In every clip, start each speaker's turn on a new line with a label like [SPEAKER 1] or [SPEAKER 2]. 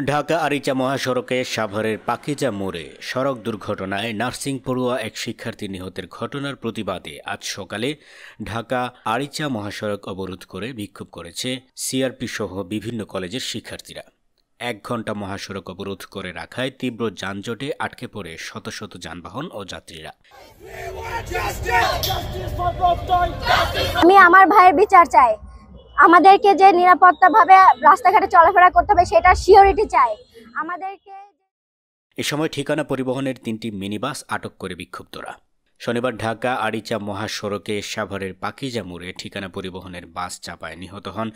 [SPEAKER 1] ঢাকা আরিচা মহাসড়কে সাভারের পাকিজা মোড়ে সড়ক দুর্ঘটনায় নার্সিং পড়ুয়া এক শিক্ষার্থী নিহতের ঘটনার প্রতিবাদে আজ সকালে ঢাকা আরিচা মহাসড়ক অবরোধ করে বিক্ষোভ করেছে সিআরপি সহ বিভিন্ন কলেজের শিক্ষার্থীরা। ১ ঘণ্টা মহাসড়ক অবরোধ করে রাখায় তীব্র যানজটে আটকে পড়ে শত শত যানবাহন ও যাত্রীরা।
[SPEAKER 2] আমি আমার ভাইয়ের বিচার চাই। আমাদেরকে যে নিরাপত্তাভাবে রাস্তাঘাটে চলাফেরা করতে হবে সেটা সিওরিটি চাই আমাদেরকে।
[SPEAKER 1] এ সময় ঠিকানা পরিবহনের ৩টি মিনিবাস আটক করে বিক্ষুব্ধরা। শনিবার ঢাকা আরিচা মহাসড়কে সাভারের পাকিজা মোড়ে ঠিকানা পরিবহনের বাস চাপায় নিহত হন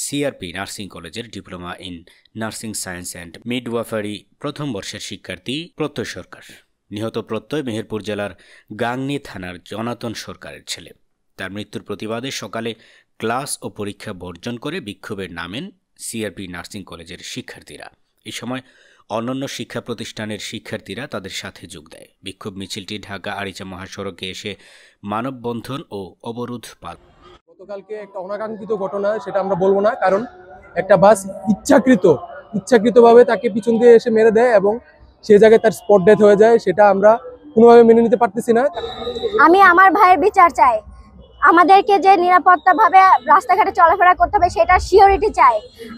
[SPEAKER 1] সিআরপি নার্সিং কলেজের diploma in nursing science and midwifery প্রথম বর্ষের শিক্ষার্থী প্রত্যয় সরকার। নিহত প্রত্যয় মেহেরপুর জেলার গাংনী থানার জনাতন সরকারের ছেলে। তার মৃত্যুর প্রতিবাদে সকালে ক্লাস ও পরীক্ষা বর্জন করে বিক্ষোভে নামেন সিআরপি নার্সিং কলেজের শিক্ষার্থীরা। এই সময় অন্যান্য শিক্ষা প্রতিষ্ঠানের শিক্ষার্থীরা তাদের সাথে যোগ দেয়। বিক্ষোভ মিছিলটি ঢাকা আরিচা মহাসড়কে এসে মানববন্ধন ও অবরোধ পাল।
[SPEAKER 3] গতকালকে একটা অনাকাঙ্ক্ষিত ঘটনা, সেটা আমরা বলবো না, কারণ একটা বাস ইচ্ছাকৃতভাবে তাকে পিছন দিয়ে এসে মেরে দেয় এবং সেই জায়গায় তার স্পট ডেথ হয়ে যায়। সেটা আমরা কোনোভাবে মেনে নিতে পারতেছি না।
[SPEAKER 2] আমি আমার ভাইয়ের বিচার চাই। আমাদেরকে যে নিরাপত্তাভাবে রাস্তাঘাটে চলাফেরা করতে হবে সেটা সিওরিটি চাই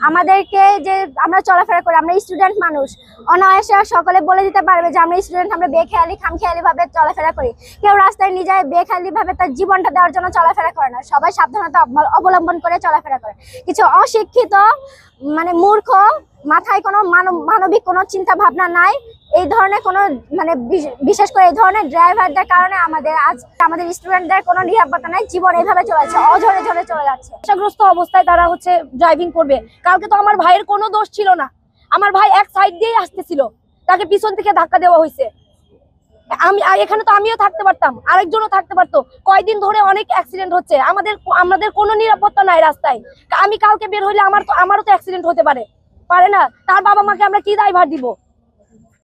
[SPEAKER 2] আমাদেরকে। যে আমরা চলাফেরা করি, আমরা স্টুডেন্ট মানুষ, অনায়াসে সকলে বলে দিতে পারবে যে আমরা স্টুডেন্ট, আমরা বেখেয়ালি খামখেয়ালি ভাবে চলাফেরা করি। কেউ রাস্তায় নিজে বেখেয়ালি ভাবে তার জীবনটা দেওয়ার জন্য চলাফেরা করে না, সবাই সাবধানতা অবলম্বন করে চলাফেরা করে। কিছু অশিক্ষিত মূর্খ, মাথায় কোনো মানবিক কোনো চিন্তা ভাবনা নাই, এই ধরনের কোনো বিশেষ করে এই ধরনের ড্রাইভারদের কারণে আমাদের স্টুডেন্টদের কোনো নিরাপত্তা নাই। জীবন এইভাবে চলেছে, অঝরে ঝরে চলে যাচ্ছে।
[SPEAKER 4] নেশাগ্রস্ত অবস্থায় তারা ড্রাইভিং করবে। কালকে তো আমার ভাইয়ের কোনো দোষ ছিল না, আমার ভাই এক সাইড দিয়েই আসতেছিল, তাকে পিছন থেকে ধাক্কা দেওয়া হয়েছে। এখানে তো আমিও থাকতে পারতাম, আরেকজনও থাকতে পারতো। কয়দিন ধরে অনেক অ্যাক্সিডেন্ট হচ্ছে, আমাদের কোনো নিরাপত্তা নাই রাস্তায়। আমি কালকে বের হইলে আমারও তো অ্যাক্সিডেন্ট হতে পারে না। তার বাবা মাকে আমরা কি দায়ভার দিব?